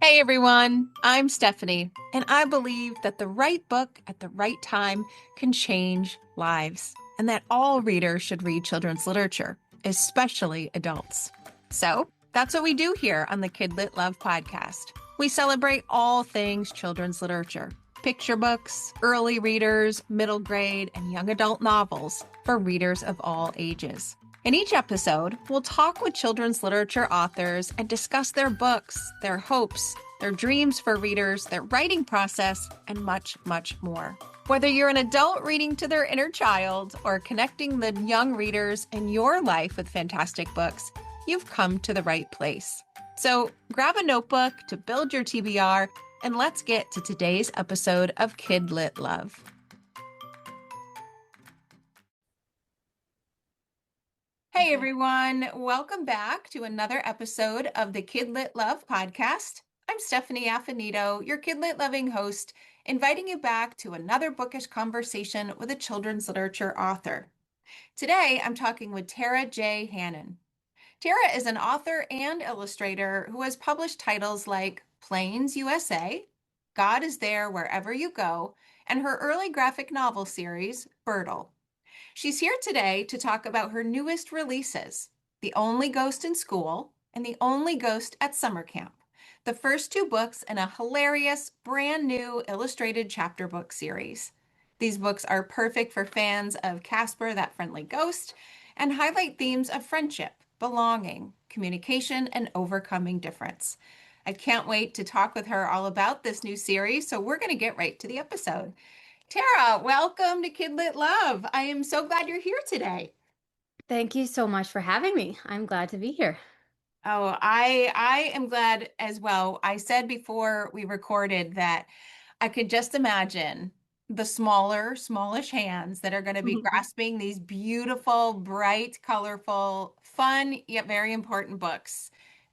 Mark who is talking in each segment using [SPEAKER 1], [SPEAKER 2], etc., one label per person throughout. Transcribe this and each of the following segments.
[SPEAKER 1] Hey everyone, I'm Stephanie, and I believe that the right book at the right time can change lives, and that all readers should read children's literature, especially adults. So that's what we do here on the KidLit Love podcast. We celebrate all things children's literature: picture books, early readers, middle grade, and young adult novels for readers of all ages. In each episode, we'll talk with children's literature authors and discuss their books, their hopes, their dreams for readers, their writing process, and much, much more. Whether you're an adult reading to their inner child or connecting the young readers in your life with fantastic books, you've come to the right place. So grab a notebook to build your TBR, and let's get to today's episode of KidLit Love. Hey everyone, welcome back to another episode of the KidLit Love podcast. I'm Stephanie Affinito, your KidLit loving host, inviting you back to another bookish conversation with a children's literature author. Today, I'm talking with Tara J. Hannon. Tara is an author and illustrator who has published titles like Plains USA, God is There Wherever You Go, and her early graphic novel series, Birdle. She's here today to talk about her newest releases, The Only Ghost in School and The Only Ghost at Summer Camp, the first two books in a hilarious, brand new illustrated chapter book series. These books are perfect for fans of Casper, That Friendly Ghost, and highlight themes of friendship, belonging, communication, and overcoming difference. I can't wait to talk with her all about this new series, so we're going to get right to the episode. Tara, welcome to KidLit Love. I am so glad you're here today.
[SPEAKER 2] Thank you so much for having me. I'm glad to be here.
[SPEAKER 1] Oh, I am glad as well. I said before we recorded that I could just imagine the smallish hands that are going to be grasping these beautiful, bright, colorful, fun, yet very important books,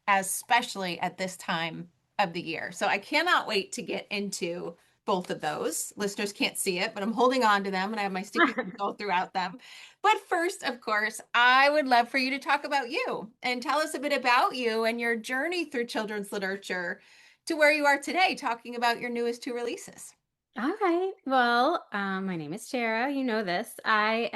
[SPEAKER 1] especially at this time of the year. So I cannot wait to get into both of those. Listeners can't see it, but I'm holding on to them and I have my sticky pencil throughout them. But first, of course, I would love for you to talk about you and tell us a bit about you and your journey through children's literature to where you are today, talking about your newest two releases.
[SPEAKER 2] All right. Well, my name is Tara. You know this. I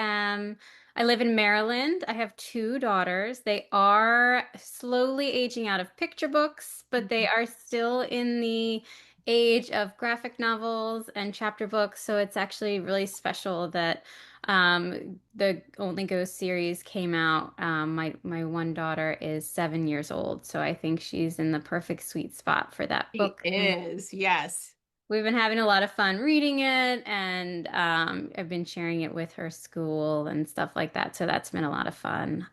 [SPEAKER 2] live in Maryland. I have two daughters. They are slowly aging out of picture books, but they are still in the age of graphic novels and chapter books. So it's actually really special that the Only Ghost series came out. My one daughter is 7 years old, so I think she's in the perfect sweet spot for that
[SPEAKER 1] She
[SPEAKER 2] book.
[SPEAKER 1] is, yes.
[SPEAKER 2] We've been having a lot of fun reading it, and I've been sharing it with her school and stuff like that. So that's been a lot of fun.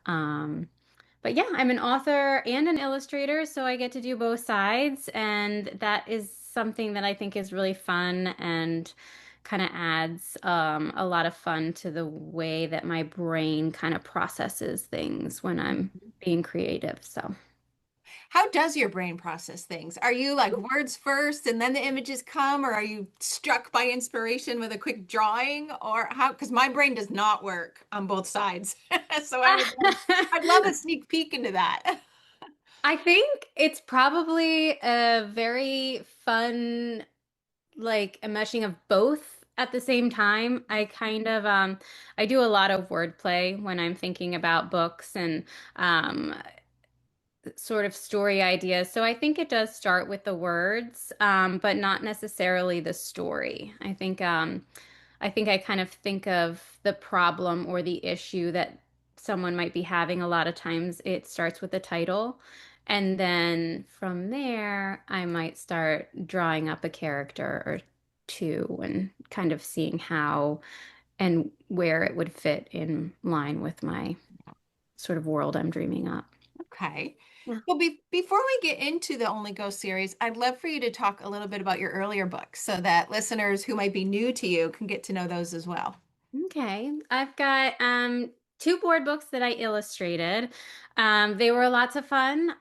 [SPEAKER 2] But yeah, I'm an author and an illustrator, so I get to do both sides, and that is something that I think is really fun and kind of adds a lot of fun to the way that my brain kind of processes things when I'm being creative. So.
[SPEAKER 1] How does your brain process things? Are you like words first and then the images come, or are you struck by inspiration with a quick drawing, or how? Because my brain does not work on both sides. So I'd love a sneak peek into that.
[SPEAKER 2] I think it's probably a very fun, like a meshing of both at the same time. I do a lot of wordplay when I'm thinking about books and um, sort of story ideas. So I think it does start with the words, but not necessarily the story. I think I kind of think of the problem or the issue that someone might be having. A lot of times it starts with the title. And then from there, I might start drawing up a character or two and kind of seeing how and where it would fit in line with my sort of world I'm dreaming up.
[SPEAKER 1] Okay.
[SPEAKER 2] Yeah.
[SPEAKER 1] Well, before we get into the Only Ghost series, I'd love for you to talk a little bit about your earlier books so that listeners who might be new to you can get to know those as well.
[SPEAKER 2] Okay. I've got two board books that I illustrated. They were lots of fun.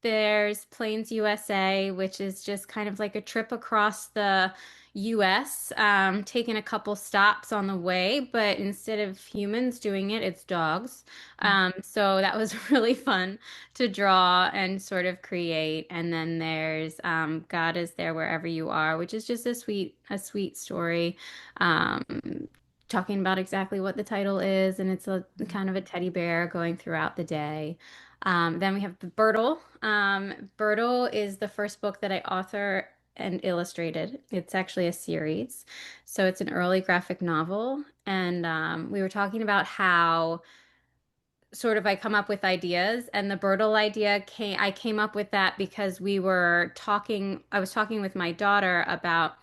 [SPEAKER 2] There's Plains USA, which is just kind of like a trip across the US, taking a couple stops on the way, but instead of humans doing it, it's dogs. So that was really fun to draw and sort of create. And then there's God is there wherever you are, which is just a sweet story. Talking about exactly what the title is, and it's a kind of a teddy bear going throughout the day. Then we have the Birtle. Birtle is the first book that I author and illustrated. It's actually a series. So it's an early graphic novel. And we were talking about how sort of I come up with ideas, and the Birtle idea I came up with that because I was talking with my daughter about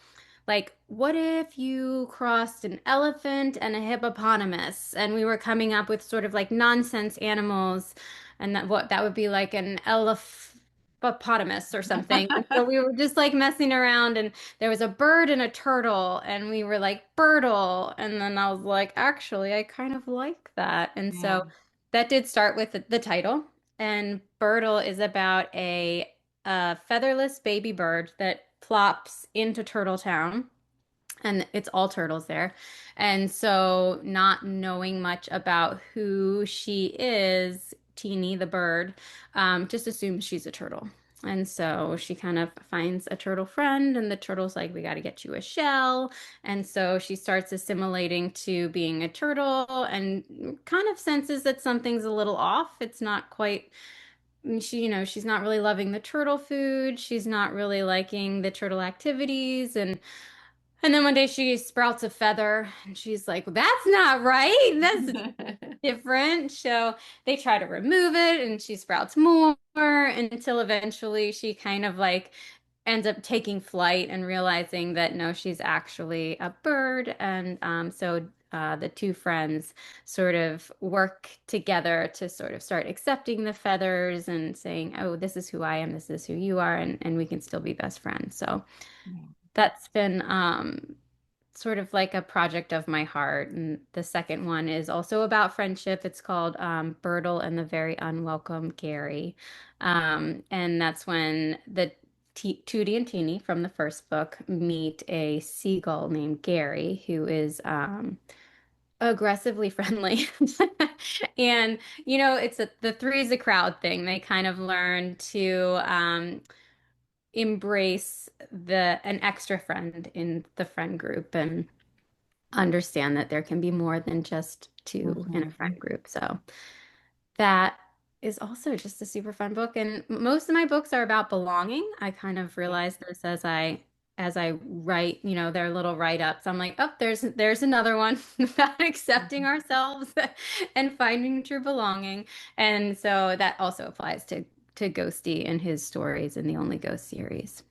[SPEAKER 2] like, what if you crossed an elephant and a hippopotamus? And we were coming up with sort of like nonsense animals, and that would be like an elephopotamus or something. And so we were just like messing around, and there was a bird and a turtle, and we were like Birdle. And then I was like, actually, I kind of like that. And
[SPEAKER 1] Yeah.
[SPEAKER 2] so that did start with the title. And Birdle is about a featherless baby bird that plops into Turtle Town, and it's all turtles there. And so, not knowing much about who she is, Teeny the bird, just assumes she's a turtle. And so she kind of finds a turtle friend, and the turtle's like, we got to get you a shell. And so she starts assimilating to being a turtle and kind of senses that something's a little off. It's not quite she's not really loving the turtle food. She's not really liking the turtle activities. And then one day she sprouts a feather and she's like, well, that's not right. That's different. So they try to remove it and she sprouts more until eventually she kind of like ends up taking flight and realizing that no, she's actually a bird. And the two friends sort of work together to sort of start accepting the feathers and saying, oh, this is who I am, this is who you are, and we can still be best friends. So that's been sort of like a project of my heart. And the second one is also about friendship. It's called Birtle and the Very Unwelcome Gary. And that's when the Tootie and Teeny from the first book meet a seagull named Gary, who is aggressively friendly. And, the three's a crowd thing. They kind of learn to embrace an extra friend in the friend group and understand that there can be more than just two in a
[SPEAKER 1] Mhm.
[SPEAKER 2] friend group. So that is also just a super fun book. And most of my books are about belonging. I kind of
[SPEAKER 1] Yeah.
[SPEAKER 2] realize this as I write, their little write-ups. I'm like, oh, there's another one about accepting
[SPEAKER 1] Mhm.
[SPEAKER 2] ourselves and finding true belonging. And so that also applies to Ghosty and his stories in the Only Ghost series.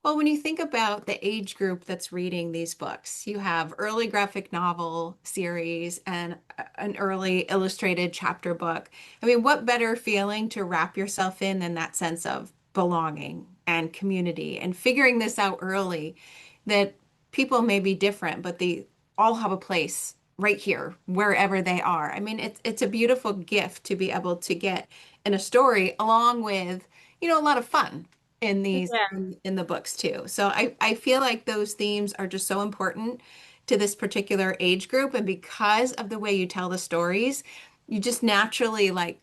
[SPEAKER 1] Well, when you think about the age group that's reading these books, you have early graphic novel series and an early illustrated chapter book. I mean, what better feeling to wrap yourself in than that sense of belonging and community and figuring this out early that people may be different, but they all have a place right here, wherever they are. I mean, it's a beautiful gift to be able to get in a story along with, a lot of fun in these
[SPEAKER 2] Yeah.
[SPEAKER 1] in the books too. So I feel like those themes are just so important to this particular age group. And because of the way you tell the stories, you just naturally like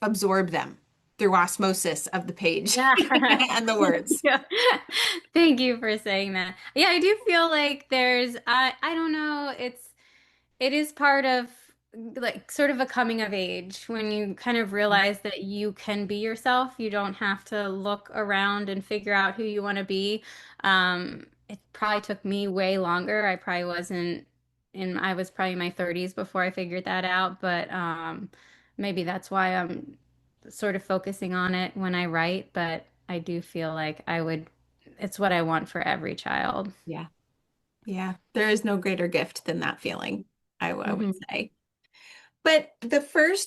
[SPEAKER 1] absorb them through osmosis of the page
[SPEAKER 2] Yeah.
[SPEAKER 1] and the words.
[SPEAKER 2] Yeah. Thank you for saying that. Yeah, I do feel like I don't know, it is part of like sort of a coming of age when you kind of realize that you can be yourself. You don't have to look around and figure out who you want to be. It probably took me way longer. I was probably in my 30s before I figured that out, but maybe that's why I'm sort of focusing on it when I write, but I do feel like it's what I want for every child.
[SPEAKER 1] Yeah. Yeah. There is no greater gift than that feeling, I would
[SPEAKER 2] Mhm.
[SPEAKER 1] say. But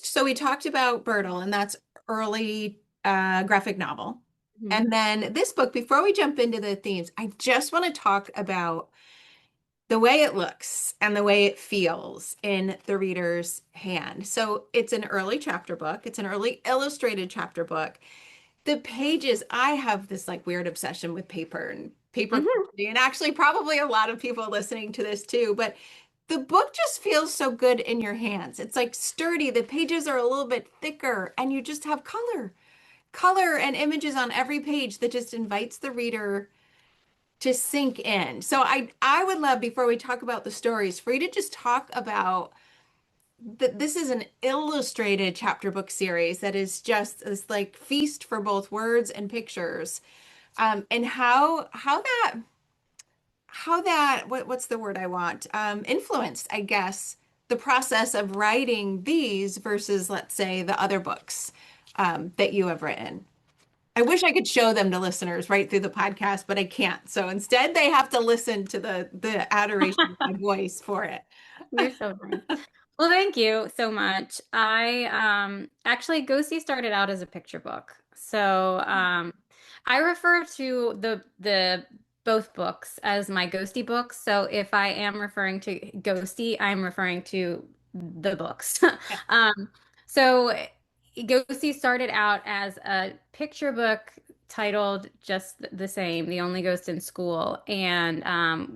[SPEAKER 1] so we talked about Bertle, and that's early graphic novel.
[SPEAKER 2] Mhm.
[SPEAKER 1] And then this book, before we jump into the themes, I just want to talk about the way it looks and the way it feels in the reader's hand. So it's an early chapter book, it's an early illustrated chapter book the pages, I have this like weird obsession with paper and paper
[SPEAKER 2] Mhm.
[SPEAKER 1] quality, and actually probably a lot of people listening to this too, but the book just feels so good in your hands. It's like sturdy. The pages are a little bit thicker, and you just have color and images on every page that just invites the reader to sink in. So I would love, before we talk about the stories, for you to just talk about that this is an illustrated chapter book series that is just this like feast for both words and pictures. And how that what's the word I want? Influenced, I guess, the process of writing these versus, let's say, the other books that you have written. I wish I could show them to listeners right through the podcast, but I can't. So instead, they have to listen to the adoration of my voice for it.
[SPEAKER 2] You're so nice. Well, thank you so much. I actually Ghosty started out as a picture book. So I refer to the both books as my Ghosty books. So if I am referring to Ghosty, I'm referring to the books.
[SPEAKER 1] Yeah.
[SPEAKER 2] Um, so Ghosty started out as a picture book titled just the same, The Only Ghost in School. And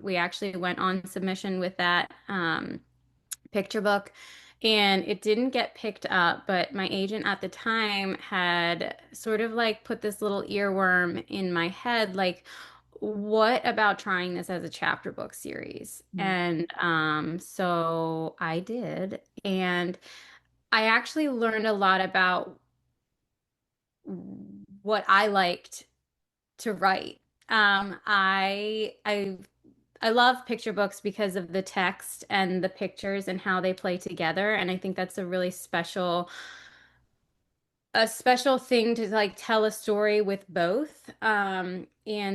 [SPEAKER 2] we actually went on submission with that. Picture book, and it didn't get picked up, but my agent at the time had sort of like put this little earworm in my head, like, what about trying this as a chapter book series?
[SPEAKER 1] Mm.
[SPEAKER 2] And so I did, and I actually learned a lot about what I liked to write. I love picture books because of the text and the pictures and how they play together. And I think that's a really special thing to like tell a story with both. And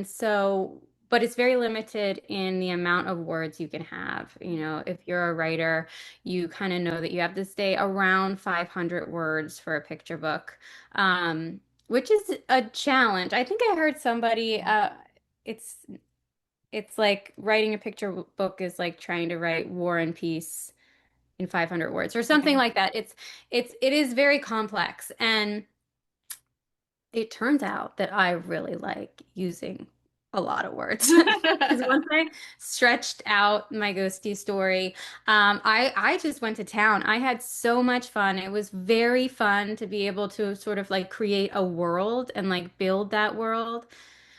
[SPEAKER 2] so, but it's very limited in the amount of words you can have. You know, if you're a writer, you kind of know that you have to stay around 500 words for a picture book, which is a challenge. I think I heard somebody, it's it's like writing a picture book is like trying to write War and Peace in 500 words or something
[SPEAKER 1] Yeah.
[SPEAKER 2] like that. It is very complex, and it turns out that I really like using a lot of words. Because once I stretched out my ghosty story, I just went to town. I had so much fun. It was very fun to be able to sort of like create a world and like build that world.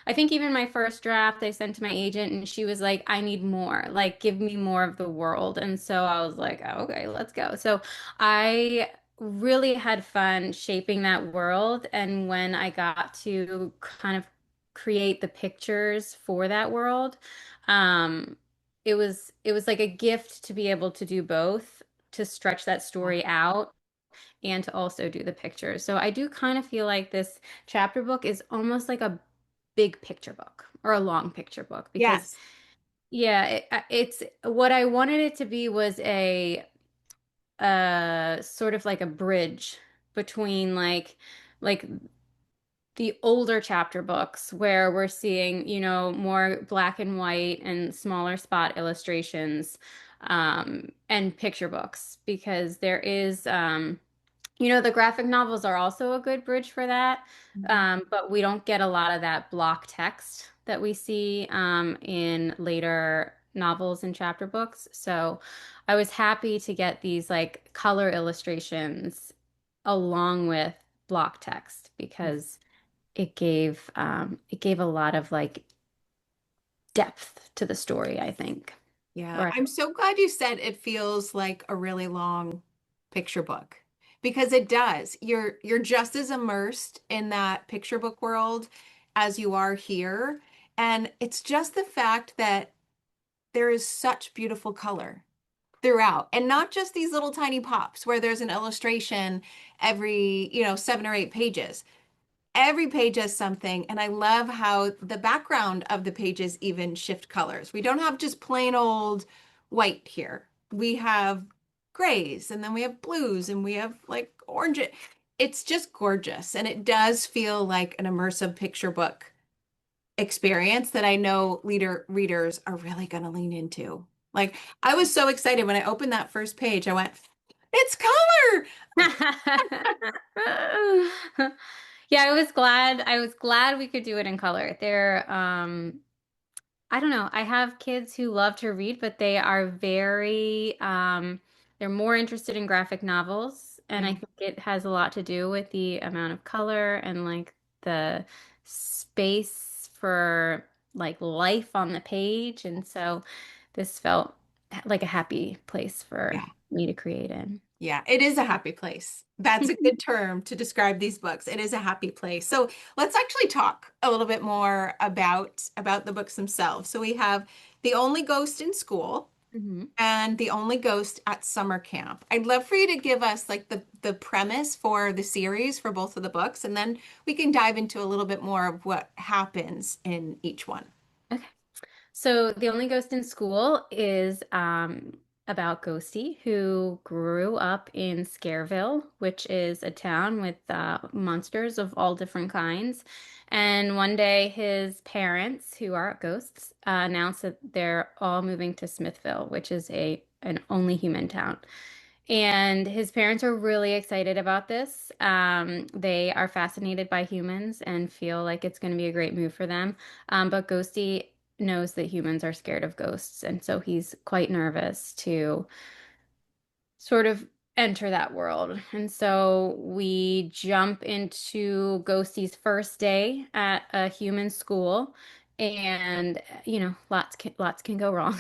[SPEAKER 2] I think even my first draft I sent to my agent and she was like, I need more. Like, give me more of the world. And so I was like, oh, okay, let's go. So I really had fun shaping that world. And when I got to kind of create the pictures for that world, um, it was like a gift to be able to do both, to stretch that story out and to also do the pictures. So I do kind of feel like this chapter book is almost like a big picture book or a long picture book because
[SPEAKER 1] Yes.
[SPEAKER 2] yeah, it's what I wanted it to be was a sort of like a bridge between like the older chapter books where we're seeing, you know, more black and white and smaller spot illustrations, and picture books because there is you know, the graphic novels are also a good bridge for that,
[SPEAKER 1] Mhm.
[SPEAKER 2] but we don't get a lot of that block text that we see in later novels and chapter books. So I was happy to get these like color illustrations along with block text because it gave a lot of like depth to the story, I think.
[SPEAKER 1] Yeah,
[SPEAKER 2] Or
[SPEAKER 1] I'm so glad you said it feels like a really long picture book because it does. You're just as immersed in that picture book world as you are here. And it's just the fact that there is such beautiful color throughout, and not just these little tiny pops where there's an illustration every, 7 or 8 pages. Every page has something, and I love how the background of the pages even shift colors. We don't have just plain old white here. We have grays, and then we have blues, and we have like orange. It's just gorgeous, and it does feel like an immersive picture book experience that I know readers are really going to lean into. Like, I was so excited when I opened that first page. I went, "It's color!"
[SPEAKER 2] Yeah, I was glad we could do it in color. I don't know. I have kids who love to read, but they are they're more interested in graphic novels. And I
[SPEAKER 1] Mm.
[SPEAKER 2] think it has a lot to do with the amount of color and like the space for like life on the page. And so this felt like a happy place for
[SPEAKER 1] Yeah.
[SPEAKER 2] me to create in.
[SPEAKER 1] Yeah, it is a happy place. That's a good term to describe these books. It is a happy place. So let's actually talk a little bit more about the books themselves. So we have The Only Ghost in School
[SPEAKER 2] Mhm.
[SPEAKER 1] and The Only Ghost at Summer Camp. I'd love for you to give us like the premise for the series for both of the books, and then we can dive into a little bit more of what happens in each one.
[SPEAKER 2] Okay. So The Only Ghost in School is about Ghosty, who grew up in Scareville, which is a town with monsters of all different kinds. And one day his parents, who are ghosts, announce that they're all moving to Smithville, which is a an only human town. And his parents are really excited about this. They are fascinated by humans and feel like it's going to be a great move for them. But Ghosty knows that humans are scared of ghosts, and so he's quite nervous to sort of enter that world. And so we jump into Ghosty's first day at a human school, and lots can go wrong,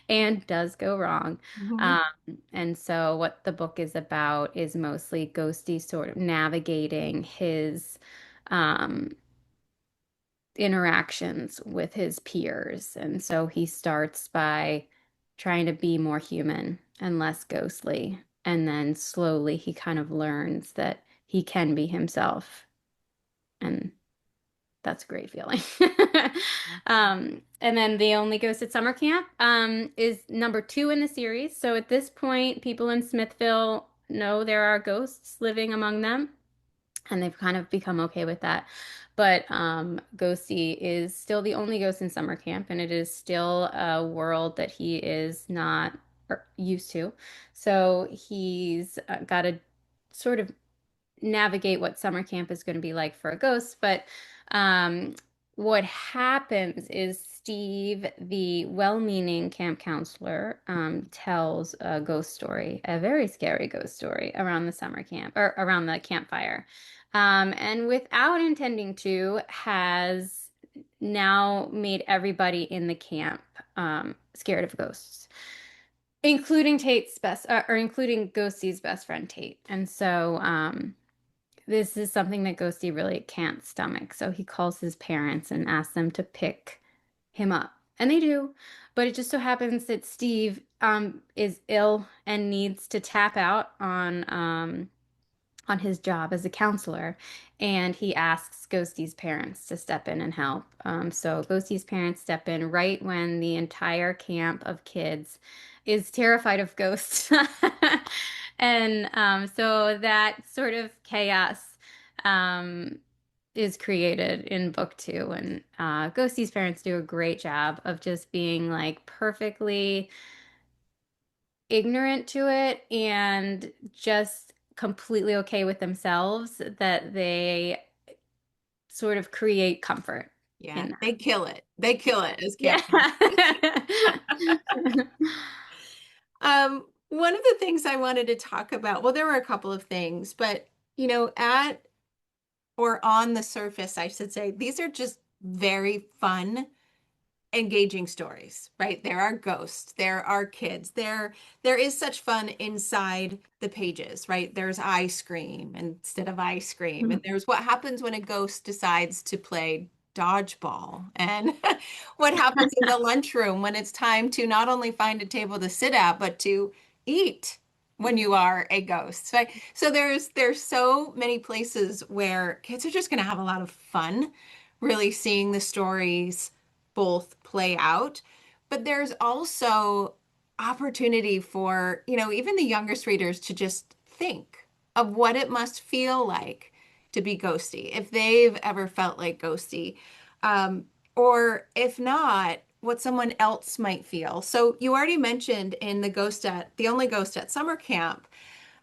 [SPEAKER 2] and does go wrong.
[SPEAKER 1] Mhm.
[SPEAKER 2] Um, and so what the book is about is mostly Ghosty sort of navigating his um interactions with his peers. And so he starts by trying to be more human and less ghostly. And then slowly he kind of learns that he can be himself. And that's a great feeling. And then The Only Ghost at Summer Camp is number two in the series. So at this point, people in Smithville know there are ghosts living among them, and they've kind of become okay with that. But Ghosty is still the only ghost in summer camp, and it is still a world that he is not used to. So he's got to sort of navigate what summer camp is going to be like for a ghost. But um, what happens is Steve, the well-meaning camp counselor, tells a ghost story, a very scary ghost story around the summer camp or around the campfire. And without intending to, has now made everybody in the camp scared of ghosts, including including Ghosty's best friend Tate. And so this is something that Ghosty really can't stomach. So he calls his parents and asks them to pick him up. And they do. But it just so happens that Steve is ill and needs to tap out on his job as a counselor, and he asks Ghosty's parents to step in and help. So Ghosty's parents step in right when the entire camp of kids is terrified of ghosts. And so that sort of chaos um, is created in book two. And Ghosty's parents do a great job of just being like perfectly ignorant to it and just completely okay with themselves, that they sort of create comfort
[SPEAKER 1] Yeah,
[SPEAKER 2] in
[SPEAKER 1] they
[SPEAKER 2] that.
[SPEAKER 1] kill it. They kill
[SPEAKER 2] Yeah.
[SPEAKER 1] it as camp counselors.
[SPEAKER 2] Yeah.
[SPEAKER 1] One of the things I wanted to talk about, well, there were a couple of things, but at or on the surface, I should say, these are just very fun, engaging stories, right? There are ghosts, there are kids, there is such fun inside the pages, right? There's ice cream instead of ice cream, and there's what happens when a ghost decides to play dodgeball, and what happens in the lunchroom when it's time to not only find a table to sit at, but to eat when you are a ghost. So there's so many places where kids are just going to have a lot of fun really seeing the stories both play out. But there's also opportunity for, even the youngest readers to just think of what it must feel like to be ghosty, if they've ever felt like ghosty, um, or if not, what someone else might feel. So you already mentioned in the only ghost at summer camp,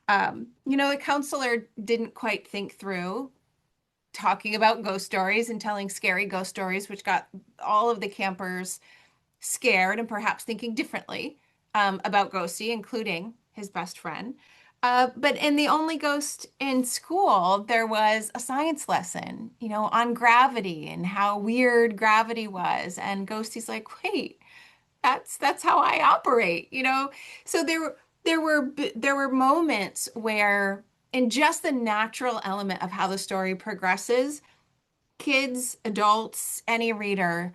[SPEAKER 1] the counselor didn't quite think through talking about ghost stories and telling scary ghost stories, which got all of the campers scared and perhaps thinking differently about Ghosty, including his best friend. But in The Only Ghost in School, there was a science lesson, on gravity and how weird gravity was. And Ghosty's like, wait, that's how I operate. So there were moments where, in just the natural element of how the story progresses, kids, adults, any reader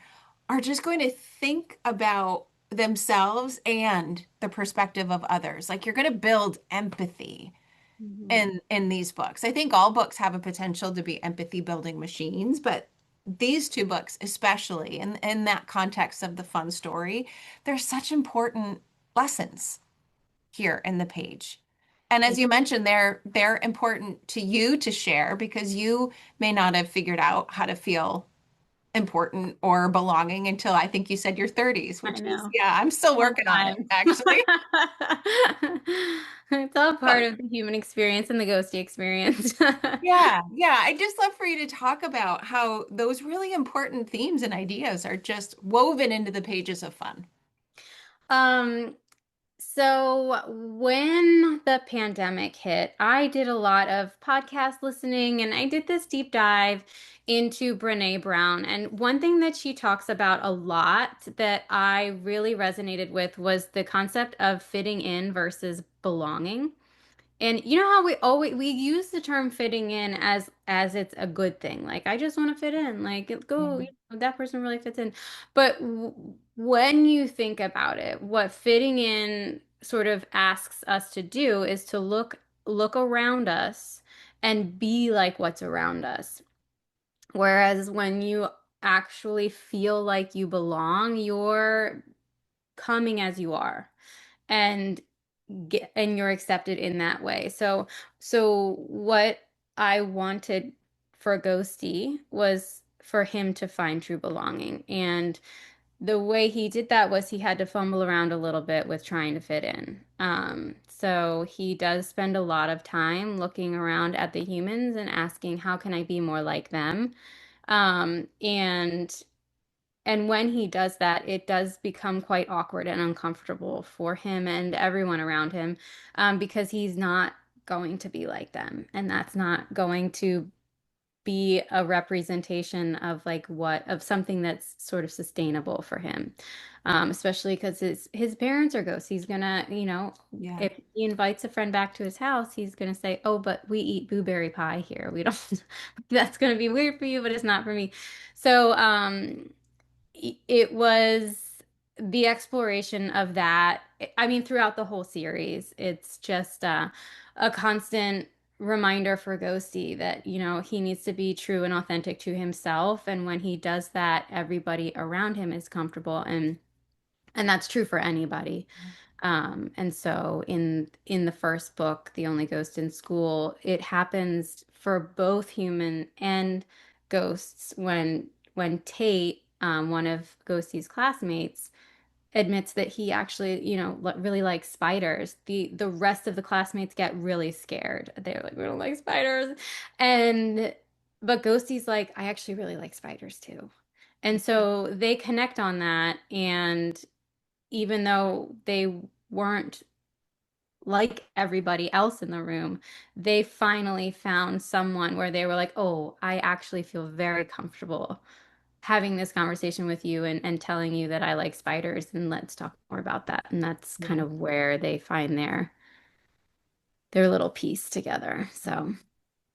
[SPEAKER 1] are just going to think about themselves and the perspective of others. Like, you're going to build empathy
[SPEAKER 2] Mhm.
[SPEAKER 1] in these books. I think all books have a potential to be empathy building machines, but these two books, especially in that context of the fun story, there's such important lessons here in the page. And as you mentioned, they're important to you to share because you may not have figured out how to feel important or belonging until I think you said your 30s,
[SPEAKER 2] I
[SPEAKER 1] which is,
[SPEAKER 2] know.
[SPEAKER 1] yeah, I'm still
[SPEAKER 2] Fun
[SPEAKER 1] working on it,
[SPEAKER 2] times.
[SPEAKER 1] actually.
[SPEAKER 2] It's all part
[SPEAKER 1] But
[SPEAKER 2] of the human experience and the ghosty experience.
[SPEAKER 1] yeah, yeah, I'd just love for you to talk about how those really important themes and ideas are just woven into the pages of fun.
[SPEAKER 2] Um, so when the pandemic hit, I did a lot of podcast listening and I did this deep dive into Brene Brown. And one thing that she talks about a lot that I really resonated with was the concept of fitting in versus belonging. And you know how we use the term fitting in as it's a good thing. Like I just want to fit in. Like
[SPEAKER 1] Yeah,
[SPEAKER 2] go, that person really fits in. But w when you think about it, what fitting in sort of asks us to do is to look around us and be like what's around us. Whereas when you actually feel like you belong, you're coming as you are and and you're accepted in that way. So what I wanted for Ghosty was for him to find true belonging. And the way he did that was he had to fumble around a little bit with trying to fit in. So he does spend a lot of time looking around at the humans and asking, how can I be more like them? Um, and and when he does that, it does become quite awkward and uncomfortable for him and everyone around him, because he's not going to be like them. And that's not going to be a representation of of something that's sort of sustainable for him. Especially because his parents are ghosts. He's gonna,
[SPEAKER 1] yeah,
[SPEAKER 2] if he invites a friend back to his house, he's gonna say, "Oh, but we eat blueberry pie here. We don't." That's gonna be weird for you, but it's not for me. So, it was the exploration of that. I mean, throughout the whole series, it's just a constant reminder for Ghosty that, he needs to be true and authentic to himself. And when he does that, everybody around him is comfortable. And that's true for anybody. And so in the first book, The Only Ghost in School, it happens for both human and ghosts when Tate, one of Ghosty's classmates, admits that he actually, really likes spiders. The rest of the classmates get really scared. They're like, we don't like spiders. And but Ghosty's like, I actually really like spiders too. And so they connect on that, and even though they weren't like everybody else in the room, they finally found someone where they were like, oh, I actually feel very comfortable having this conversation with you and telling you that I like spiders, and let's talk more about that. And that's kind
[SPEAKER 1] yeah.
[SPEAKER 2] of where they find their little piece together. So,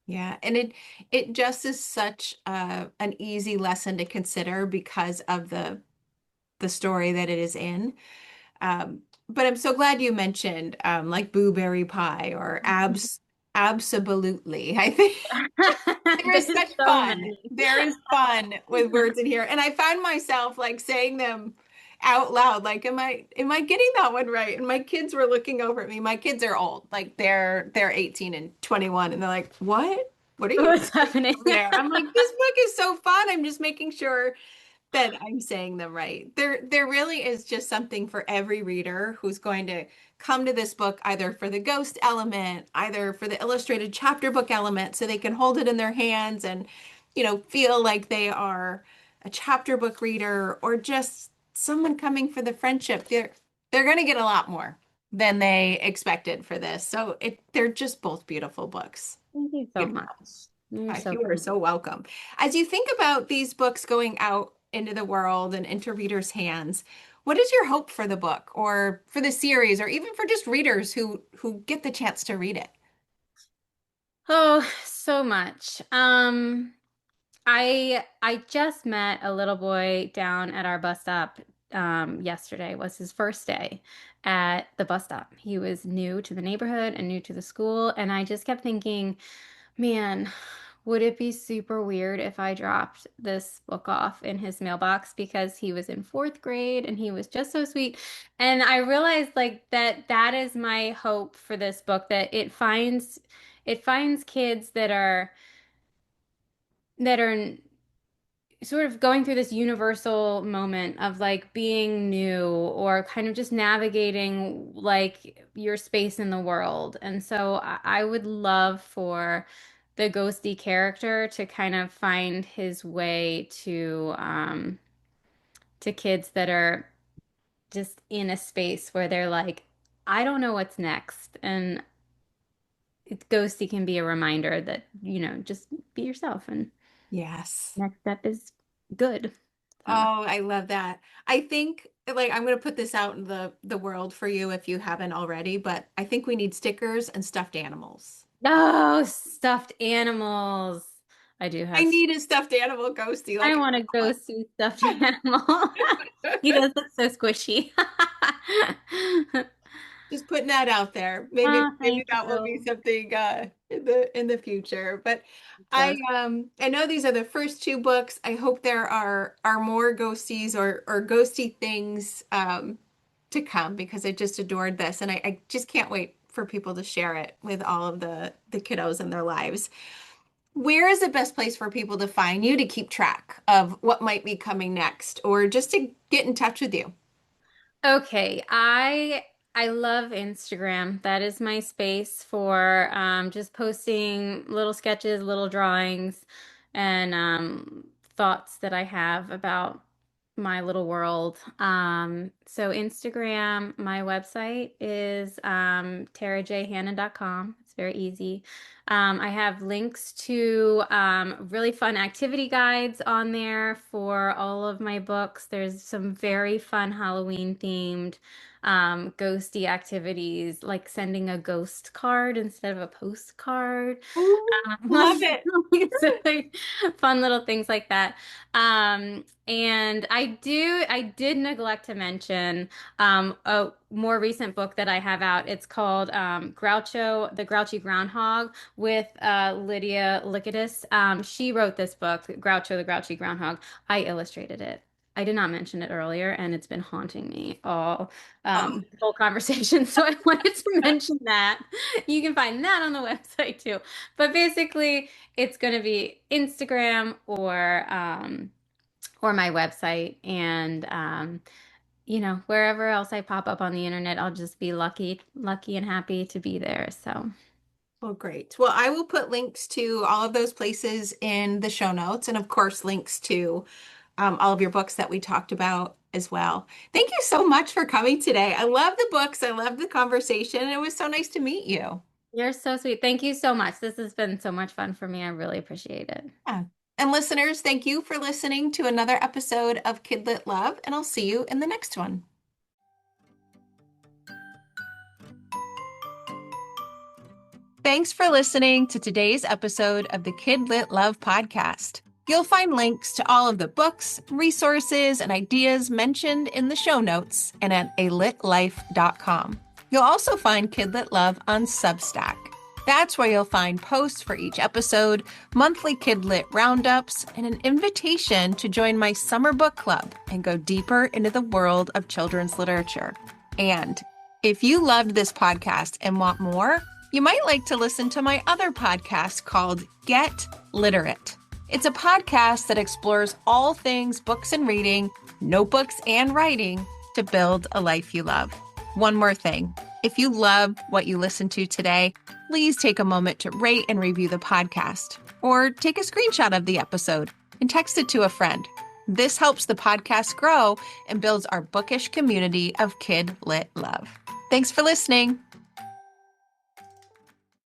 [SPEAKER 1] Yeah, and it just is such an easy lesson to consider because of the story that it is in. But I'm so glad you mentioned like blueberry pie or absolutely. I think there is
[SPEAKER 2] there's
[SPEAKER 1] such
[SPEAKER 2] so
[SPEAKER 1] fun.
[SPEAKER 2] many.
[SPEAKER 1] There is fun with words in here. And I found myself like saying them out loud. Like, am I getting that one right? And my kids were looking over at me. My kids are old. Like they're 18 and 21. And they're like, what? What are you
[SPEAKER 2] What's
[SPEAKER 1] saying
[SPEAKER 2] happening?
[SPEAKER 1] over there? I'm like, this book is so fun. I'm just making sure that I'm saying them right. There really is just something for every reader who's going to come to this book either for the ghost element, either for the illustrated chapter book element, so they can hold it in their hands and feel like they are a chapter book reader or just someone coming for the friendship, they're going to get a lot more than they expected for this. So they're just both beautiful books.
[SPEAKER 2] Thank you so
[SPEAKER 1] Beautiful.
[SPEAKER 2] much. You're so
[SPEAKER 1] You are
[SPEAKER 2] kind.
[SPEAKER 1] so welcome. As you think about these books going out into the world and into readers' hands, what is your hope for the book or for the series or even for just readers who get the chance to read it?
[SPEAKER 2] Oh, so much. I just met a little boy down at our bus stop yesterday was his first day at the bus stop. He was new to the neighborhood and new to the school, and I just kept thinking, man, would it be super weird if I dropped this book off in his mailbox because he was in fourth grade and he was just so sweet. And I realized like that is my hope for this book, that it finds kids that are sort of going through this universal moment of like being new or kind of just navigating like your space in the world. And so I would love for the ghosty character to kind of find his way to kids that are just in a space where they're like, I don't know what's next. And ghosty can be a reminder that, just be yourself and
[SPEAKER 1] Yes.
[SPEAKER 2] next step is good. So.
[SPEAKER 1] Oh, I love that. I think like I'm going to put this out in the world for you if you haven't already, but I think we need stickers and stuffed animals.
[SPEAKER 2] Oh, stuffed animals. I do
[SPEAKER 1] I
[SPEAKER 2] have.
[SPEAKER 1] need a stuffed animal ghosty
[SPEAKER 2] I
[SPEAKER 1] like
[SPEAKER 2] want to go see stuffed animal. He does look so squishy.
[SPEAKER 1] just putting that out there. Maybe
[SPEAKER 2] Oh,
[SPEAKER 1] maybe
[SPEAKER 2] thank
[SPEAKER 1] that will be
[SPEAKER 2] you.
[SPEAKER 1] something in the future. But I
[SPEAKER 2] So,
[SPEAKER 1] I know these are the first two books. I hope there are more ghosties or ghosty things to come because I just adored this and I just can't wait for people to share it with all of the kiddos in their lives. Where is the best place for people to find you to keep track of what might be coming next or just to get in touch with you?
[SPEAKER 2] okay, I love Instagram. That is my space for just posting little sketches, little drawings, and thoughts that I have about my little world. So Instagram, my website is tarajhannon.com. It's very easy. I have links to really fun activity guides on there for all of my books. There's some very fun Halloween themed ghosty activities, like sending a ghost card instead of a postcard.
[SPEAKER 1] Ooh, love it.
[SPEAKER 2] So, like, fun little things like that. And I did neglect to mention a more recent book that I have out. It's called Groucho, the Grouchy Groundhog with Lydia Lickidus. She wrote this book, Groucho, the Grouchy Groundhog. I illustrated it. I did not mention it earlier, and it's been haunting me all
[SPEAKER 1] Oh,
[SPEAKER 2] whole conversation. So I wanted to mention that. You can find that on the website too. But basically, it's going to be Instagram or my website, and wherever else I pop up on the internet, I'll just be lucky and happy to be there. So.
[SPEAKER 1] well, great. Well, I will put links to all of those places in the show notes, and of course, links to all of your books that we talked about as well. Thank you so much for coming today. I love the books. I love the conversation. And it was so nice to meet you.
[SPEAKER 2] You're so sweet. Thank you so much. This has been so much fun for me. I really appreciate it.
[SPEAKER 1] Yeah. And listeners, thank you for listening to another episode of KidLit Love, and I'll see you in the next one. Thanks for listening to today's episode of the KidLit Love podcast. You'll find links to all of the books, resources, and ideas mentioned in the show notes and at alitlife.com. You'll also find KidLit Love on Substack. That's where you'll find posts for each episode, monthly KidLit roundups, and an invitation to join my summer book club and go deeper into the world of children's literature. And if you loved this podcast and want more, you might like to listen to my other podcast called Get Literate. It's a podcast that explores all things books and reading, notebooks and writing to build a life you love. One more thing. If you loved what you listened to today, please take a moment to rate and review the podcast, or take a screenshot of the episode and text it to a friend. This helps the podcast grow and builds our bookish community of Kid Lit Love. Thanks for listening.